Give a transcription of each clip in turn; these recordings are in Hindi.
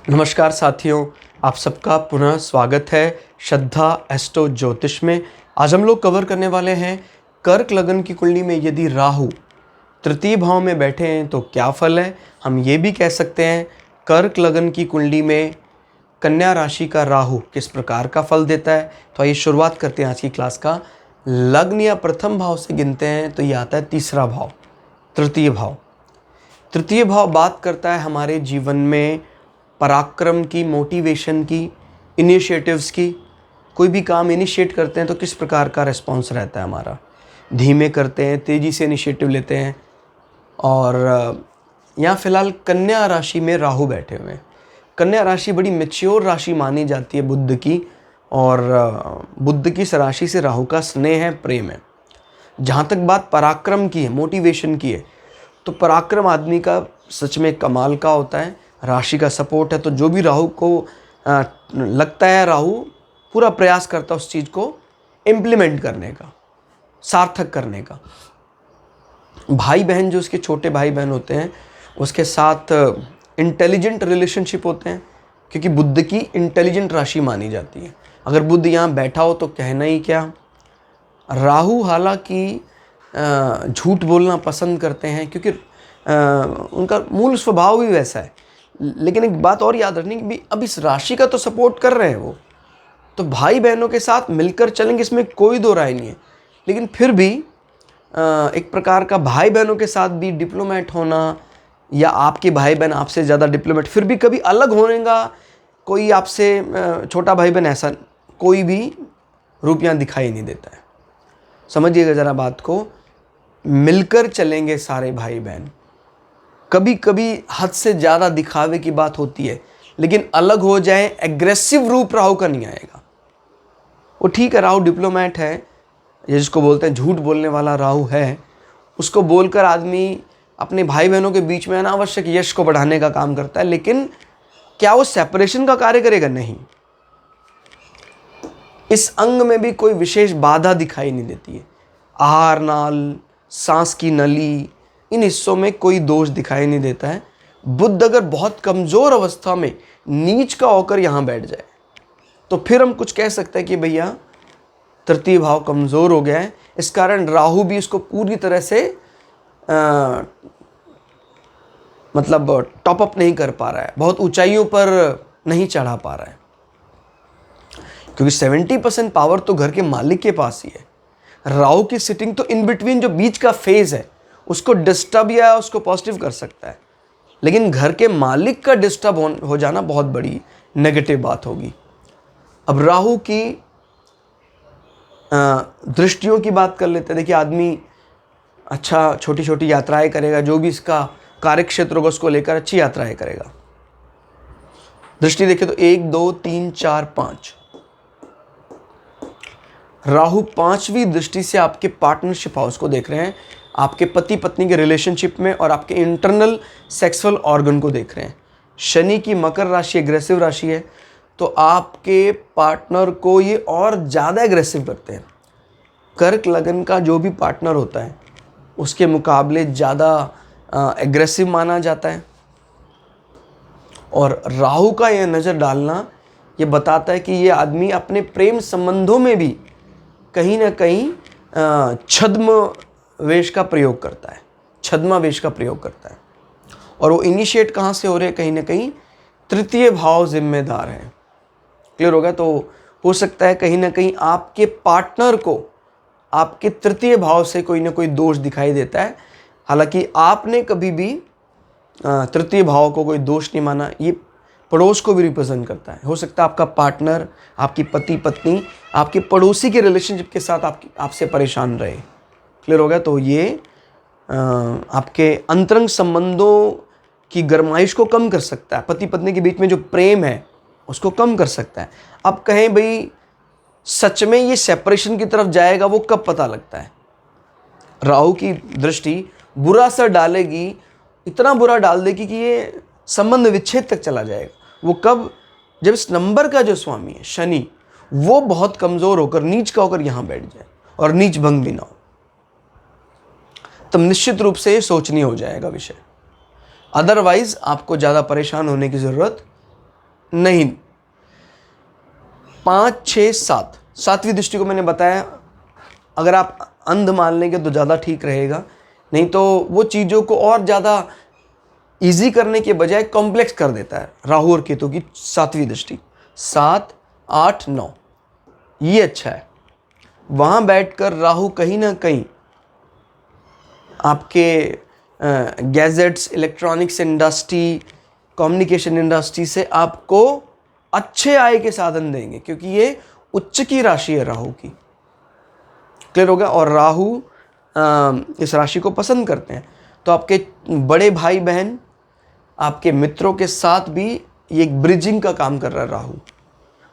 नमस्कार साथियों, आप सबका पुनः स्वागत है श्रद्धा एस्ट्रो ज्योतिष में। आज हम लोग कवर करने वाले हैं कर्क लगन की कुंडली में यदि राहु तृतीय भाव में बैठे हैं तो क्या फल है। हम ये भी कह सकते हैं कर्क लगन की कुंडली में कन्या राशि का राहु किस प्रकार का फल देता है। तो आइए शुरुआत करते हैं आज की क्लास का। लग्न या प्रथम भाव से गिनते हैं तो ये आता है तीसरा भाव, तृतीय भाव। तृतीय भाव बात करता है हमारे जीवन में पराक्रम की, मोटिवेशन की, इनिशिएटिव्स की। कोई भी काम इनिशिएट करते हैं तो किस प्रकार का रिस्पॉन्स रहता है हमारा। धीमे करते हैं, तेज़ी से इनिशिएटिव लेते हैं। और यहाँ फिलहाल कन्या राशि में राहु बैठे हुए हैं। कन्या राशि बड़ी मैच्योर राशि मानी जाती है बुध की, और बुध की इस राशि से राहु का स्नेह है, प्रेम है। जहाँ तक बात पराक्रम की है, मोटिवेशन की है, तो पराक्रम आदमी का सच में कमाल का होता है। राशि का सपोर्ट है तो जो भी राहु को लगता है, राहु पूरा प्रयास करता है उस चीज़ को इम्प्लीमेंट करने का, सार्थक करने का। भाई बहन, जो उसके छोटे भाई बहन होते हैं, उसके साथ इंटेलिजेंट रिलेशनशिप होते हैं, क्योंकि बुध की इंटेलिजेंट राशि मानी जाती है। अगर बुध यहाँ बैठा हो तो कहना ही क्या। राहु हालांकि झूठ बोलना पसंद करते हैं, क्योंकि उनका मूल स्वभाव भी वैसा है। लेकिन एक बात और याद रखनी कि अब इस राशि का तो सपोर्ट कर रहे हैं वो, तो भाई बहनों के साथ मिलकर चलेंगे, इसमें कोई दो राय नहीं है। लेकिन फिर भी एक प्रकार का भाई बहनों के साथ भी डिप्लोमेट होना, या आपके भाई बहन आपसे ज़्यादा डिप्लोमेट, फिर भी कभी अलग होने का कोई आपसे छोटा भाई बहन ऐसा कोई भी रूप यहाँ दिखाई नहीं देता है। समझिएगा ज़रा बात को, मिलकर चलेंगे सारे भाई बहन। कभी कभी हद से ज़्यादा दिखावे की बात होती है, लेकिन अलग हो जाए, एग्रेसिव रूप राहु का नहीं आएगा। वो ठीक है, राहु डिप्लोमेट है, ये जिसको बोलते हैं झूठ बोलने वाला राहु है। उसको बोलकर आदमी अपने भाई बहनों के बीच में अनावश्यक यश को बढ़ाने का काम करता है, लेकिन क्या वो सेपरेशन का कार्य करेगा? नहीं। इस अंग में भी कोई विशेष बाधा दिखाई नहीं देती है। आहार नाल, सांस की नली, इन हिस्सों में कोई दोष दिखाई नहीं देता है। बुध अगर बहुत कमज़ोर अवस्था में नीच का होकर यहाँ बैठ जाए तो फिर हम कुछ कह सकते हैं कि भैया तृतीय भाव कमज़ोर हो गया है। इस कारण राहु भी इसको पूरी तरह से टॉप अप नहीं कर पा रहा है, बहुत ऊंचाइयों पर नहीं चढ़ा पा रहा है, क्योंकि 70% पावर तो घर के मालिक के पास ही है। राहु की सिटिंग तो इन बिटवीन, जो बीच का फेज है, उसको डिस्टर्ब या उसको पॉजिटिव कर सकता है, लेकिन घर के मालिक का डिस्टर्ब हो जाना बहुत बड़ी नेगेटिव बात होगी। अब राहु की दृष्टियों की बात कर लेते हैं। देखिए, आदमी अच्छा छोटी छोटी यात्राएं करेगा, जो भी इसका कार्य क्षेत्र होगा उसको लेकर अच्छी यात्राएं करेगा। दृष्टि देखिए तो 1 2 3 4 5, राहु 5वीं दृष्टि से आपके पार्टनरशिप हाउस को देख रहे हैं, आपके पति पत्नी के रिलेशनशिप में, और आपके इंटरनल सेक्सुअल ऑर्गन को देख रहे हैं। शनि की मकर राशि एग्रेसिव राशि है, तो आपके पार्टनर को ये और ज़्यादा एग्रेसिव करते हैं। कर्क लगन का जो भी पार्टनर होता है उसके मुकाबले ज़्यादा एग्रेसिव माना जाता है। और राहु का यह नज़र डालना ये बताता है कि ये आदमी अपने प्रेम संबंधों में भी कहीं ना कहीं छद्म वेश का प्रयोग करता है, छद्मावेश का प्रयोग करता है। और वो इनिशिएट कहाँ से हो रहे हैं? कहीं ना कहीं तृतीय भाव जिम्मेदार है। क्लियर होगा? तो हो सकता है कहीं ना कहीं आपके पार्टनर को आपके तृतीय भाव से कोई ना कोई दोष दिखाई देता है। हालांकि आपने कभी भी तृतीय भाव को कोई दोष नहीं माना, ये पड़ोस को भी रिप्रेजेंट करता है। हो सकता है आपका पार्टनर, आपकी पति पत्नी, आपके पड़ोसी के रिलेशनशिप के साथ आपसे परेशान रहे। क्लियर हो गया? तो ये आपके अंतरंग संबंधों की गरमाइश को कम कर सकता है। पति पत्नी के बीच में जो प्रेम है उसको कम कर सकता है। अब कहें भाई सच में ये सेपरेशन की तरफ जाएगा, वो कब पता लगता है? राहु की दृष्टि बुरा असर डालेगी, इतना बुरा डाल देगी कि ये संबंध विच्छेद तक चला जाएगा। वो कब? जब इस नंबर का जो स्वामी है शनि, वो बहुत कमज़ोर होकर, नीच का होकर यहाँ बैठ जाए, और नीच भंग भी ना हो, तब निश्चित रूप से ये सोचनीय हो जाएगा विषय। अदरवाइज आपको ज़्यादा परेशान होने की ज़रूरत नहीं, 5, 6, 7, सातवीं दृष्टि को मैंने बताया, अगर आप अंध मान लेंगे तो ज़्यादा ठीक रहेगा, नहीं तो वो चीज़ों को और ज़्यादा इजी करने के बजाय कॉम्प्लेक्स कर देता है। राहु और केतु की सातवीं दृष्टि 7, 8, 9 ये अच्छा है। वहाँ बैठकर राहु कहीं ना कहीं आपके gadgets, electronics industry, communication industry से आपको अच्छे आय के साधन देंगे, क्योंकि ये उच्च की राशि है राहु की। क्लियर हो गया। और राहु इस राशि को पसंद करते हैं, तो आपके बड़े भाई बहन, आपके मित्रों के साथ भी ये एक ब्रिजिंग का काम कर रहा है राहु।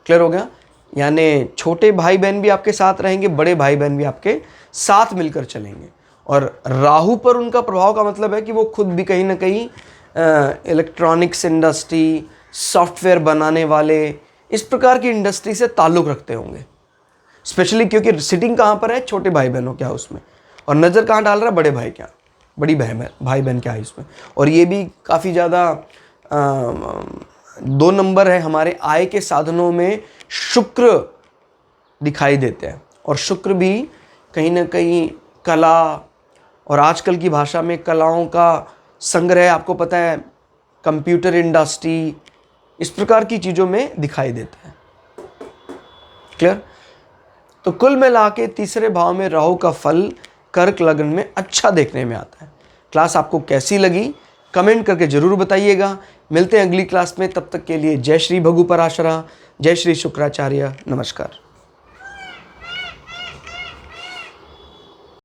क्लियर हो गया। यानी छोटे भाई बहन भी आपके साथ रहेंगे, बड़े भाई बहन भी आपके साथ मिलकर चलेंगे। और राहु पर उनका प्रभाव का मतलब है कि वो खुद भी कहीं ना कहीं इलेक्ट्रॉनिक्स इंडस्ट्री, सॉफ्टवेयर बनाने वाले, इस प्रकार की इंडस्ट्री से ताल्लुक़ रखते होंगे। स्पेशली क्योंकि सिटिंग कहाँ पर है, छोटे भाई बहनों क्या उसमें, और नज़र कहाँ डाल रहा है, बड़े भाई क्या, बड़ी भाई बहन क्या है इसमें। और ये भी काफ़ी ज़्यादा 2 नंबर है हमारे आय के साधनों में शुक्र दिखाई देते हैं। और शुक्र भी कहीं ना कहीं कला, और आजकल की भाषा में कलाओं का संग्रह, आपको पता है, कंप्यूटर इंडस्ट्री, इस प्रकार की चीज़ों में दिखाई देता है। क्लियर। तो कुल मिला के तीसरे भाव में राहु का फल कर्क लग्न में अच्छा देखने में आता है। क्लास आपको कैसी लगी कमेंट करके ज़रूर बताइएगा। मिलते हैं अगली क्लास में, तब तक के लिए जय श्री भगु पराशरा, जय श्री शुक्राचार्य, नमस्कार।